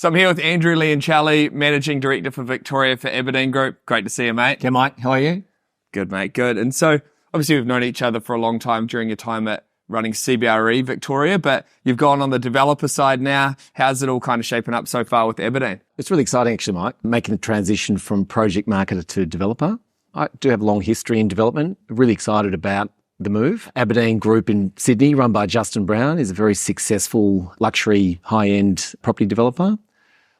So I'm here with Andrew Leoncelli, Managing Director for Victoria for Abadeen Group. Great to see you, mate. Yeah, Mike. How are you? Good, mate. Good. And so obviously we've known each other for a long time during your time at running CBRE Victoria, but you've gone on the developer side now. How's it all kind of shaping up so far with Abadeen? It's really exciting, actually, Mike, making the transition from project marketer to developer. I do have a long history in development. Really excited about the move. Abadeen Group in Sydney, run by Justin Brown, is a very successful luxury high-end property developer.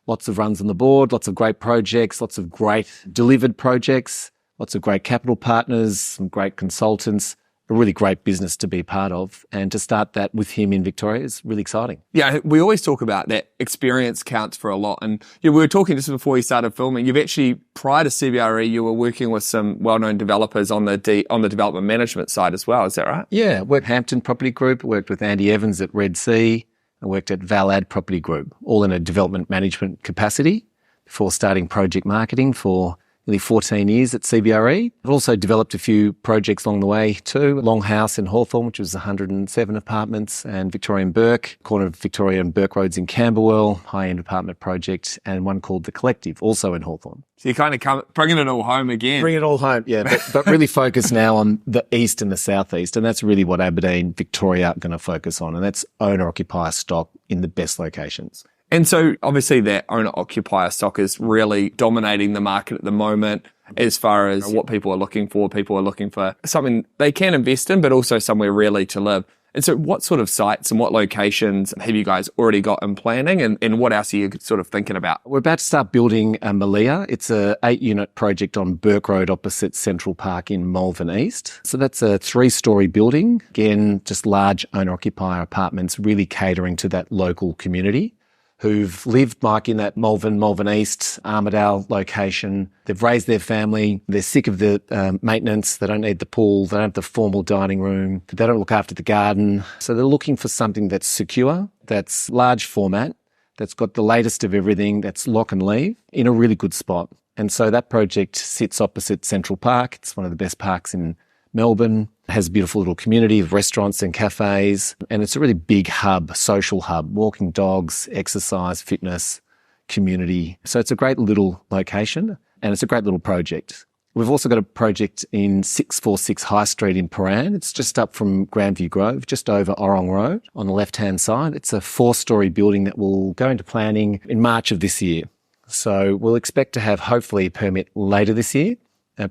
Lots of runs on the board, lots of great projects, lots of great delivered projects, lots of great capital partners, some great consultants, a really great business to be part of. And to start that with him in Victoria is really exciting. Yeah, we always talk about that experience counts for a lot. And we were talking just before we started filming, you've actually, prior to CBRE, you were working with some well-known developers on the development management side as well. Is that right? Yeah, worked Hampton Property Group, worked with Andy Evans at Red Sea. I worked at Valad Property Group, all in a development management capacity before starting project marketing for nearly 14 years at CBRE. I've also developed a few projects along the way too. Long House in Hawthorn, which was 107 apartments, and Victoria and Burke, corner of Victoria and Burke Roads in Camberwell, high-end apartment project, and one called The Collective, also in Hawthorn. So you kind of bringing it all home again. Bring it all home, yeah, but really focus now on the east and the southeast, and that's really what Abadeen Victoria are going to focus on, and that's owner-occupier stock in the best locations. And so obviously that owner-occupier stock is really dominating the market at the moment as far as what people are looking for. People are looking for something they can invest in, but also somewhere really to live. And so what sort of sites and what locations have you guys already got in planning, and what else are you sort of thinking about? We're about to start building Maléa. It's a 8-unit project on Burke Road opposite Central Park in Malvern East. So that's a 3-story building. Again, just large owner-occupier apartments, really catering to that local community who've lived, Mike, in that Malvern East, Armidale location. They've raised their family. They're sick of the maintenance. They don't need the pool. They don't have the formal dining room. They don't look after the garden. So they're looking for something that's secure, that's large format, that's got the latest of everything, that's lock and leave in a really good spot. And so that project sits opposite Central Park. It's one of the best parks in Melbourne. It has a beautiful little community of restaurants and cafes, and it's a really big hub, social hub, walking dogs, exercise, fitness, community. So it's a great little location, and it's a great little project. We've also got a project in 646 High Street in Prahran. It's just up from Grandview Grove, just over Orrong Road on the left-hand side. It's a 4-story building that will go into planning in March of this year. So we'll expect to have hopefully a permit later this year.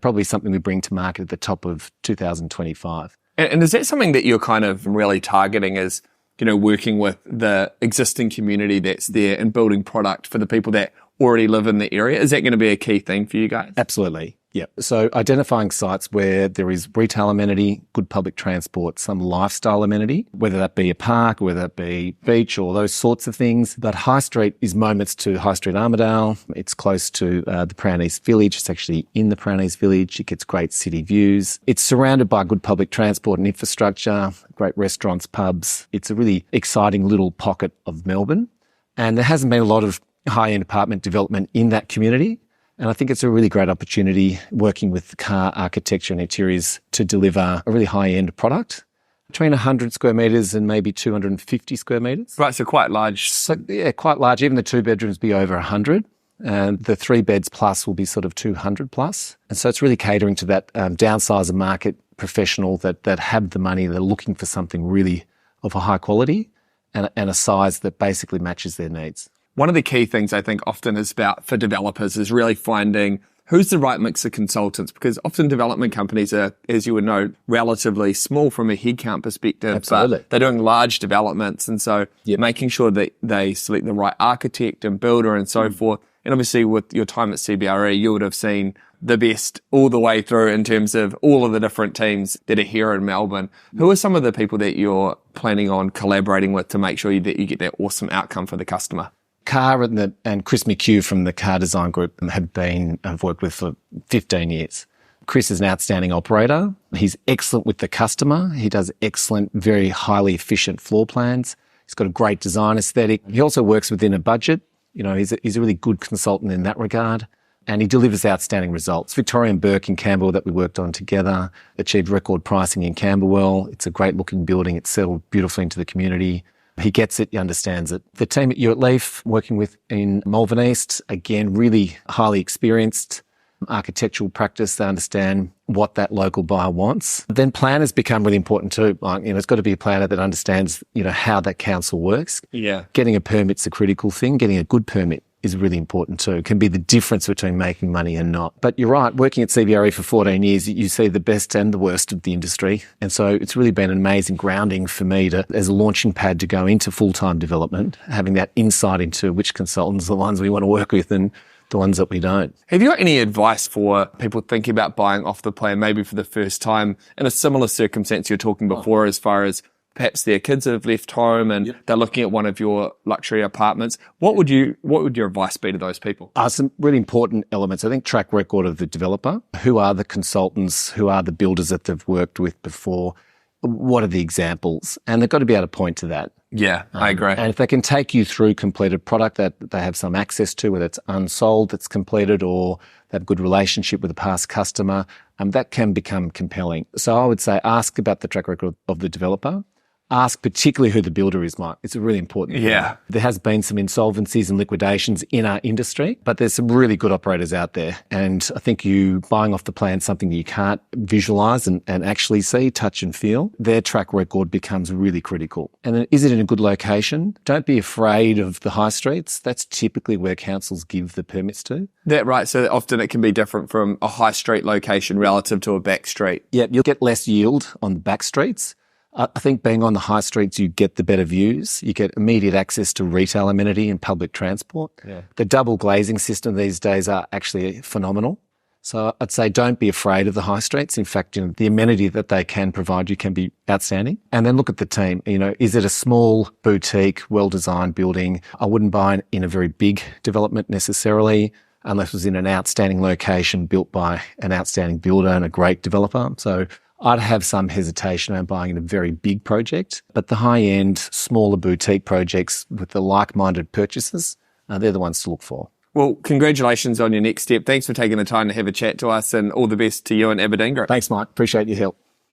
Probably something we bring to market at the top of 2025. And is that something that you're kind of really targeting as, working with the existing community that's there and building product for the people that already live in the area? Is that going to be a key thing for you guys? Absolutely. Yeah. So identifying sites where there is retail amenity, good public transport, some lifestyle amenity, whether that be a park, whether that be beach or those sorts of things. But High Street is moments to High Street Armidale. It's close to the Prahran East Village. It's actually in the Prahran East Village. It gets great city views. It's surrounded by good public transport and infrastructure, great restaurants, pubs. It's a really exciting little pocket of Melbourne. And there hasn't been a lot of high-end apartment development in that community. And I think it's a really great opportunity working with car architecture and interiors to deliver a really high-end product between 100 square metres and maybe 250 square metres. Right, so quite large. So, yeah, quite large. Even the 2 bedrooms be over 100. And the 3 beds plus will be sort of 200 plus. And so it's really catering to that downsizer market professional that have the money. They're looking for something really of a high quality and a size that basically matches their needs. One of the key things I think often is about for developers is really finding who's the right mix of consultants, because often development companies are, as you would know, relatively small from a headcount perspective. Absolutely. But they're doing large developments. And so making sure that they select the right architect and builder and so forth. And obviously with your time at CBRE, you would have seen the best all the way through in terms of all of the different teams that are here in Melbourne. Who are some of the people that you're planning on collaborating with to make sure that you get that awesome outcome for the customer? Carr and Chris McHugh from the Carr Design Group I've worked with for 15 years. Chris is an outstanding operator. He's excellent with the customer. He does excellent, very highly efficient floor plans. He's got a great design aesthetic. He also works within a budget. He's a really good consultant in that regard. And he delivers outstanding results. Victoria and Burke in Camberwell that we worked on together achieved record pricing in Camberwell. It's a great looking building. It's settled beautifully into the community. He gets it, he understands it. The team at you at Leaf, working with in Malvern East, again, really highly experienced architectural practice. They understand what that local buyer wants. Then planners become really important too. Like, it's got to be a planner that understands, how that council works. Yeah. Getting a permit's a critical thing. Getting a good permit is really important too. It can be the difference between making money and not. But you're right, working at CBRE for 14 years, you see the best and the worst of the industry. And so it's really been an amazing grounding for me as a launching pad to go into full-time development, having that insight into which consultants are the ones we want to work with and the ones that we don't. Have you got any advice for people thinking about buying off the plan, maybe for the first time, in a similar circumstance you're talking before, as far as perhaps their kids have left home and they're looking at one of your luxury apartments? What would your advice be to those people? Some really important elements. I think track record of the developer. Who are the consultants? Who are the builders that they've worked with before? What are the examples? And they've got to be able to point to that. Yeah, I agree. And if they can take you through completed product that they have some access to, whether it's unsold that's completed or they have a good relationship with a past customer, that can become compelling. So I would say ask about the track record of the developer. Ask particularly who the builder is, Mike. It's a really important thing. Yeah. There has been some insolvencies and liquidations in our industry, but there's some really good operators out there. And I think you buying off the plan something that you can't visualise and actually see, touch and feel, their track record becomes really critical. And then is it in a good location? Don't be afraid of the high streets. That's typically where councils give the permits to. That right. So often it can be different from a high street location relative to a back street. Yeah, you'll get less yield on the back streets. I think being on the high streets, you get the better views. You get immediate access to retail amenity and public transport. Yeah. The double glazing system these days are actually phenomenal. So I'd say don't be afraid of the high streets. In fact, the amenity that they can provide you can be outstanding. And then look at the team. Is it a small boutique, well-designed building? I wouldn't buy in a very big development necessarily, unless it was in an outstanding location built by an outstanding builder and a great developer. So I'd have some hesitation around buying in a very big project, but the high-end, smaller boutique projects with the like-minded purchasers, they're the ones to look for. Well, congratulations on your next step. Thanks for taking the time to have a chat to us, and all the best to you and Abadeen Group. Thanks, Mike. Appreciate your help.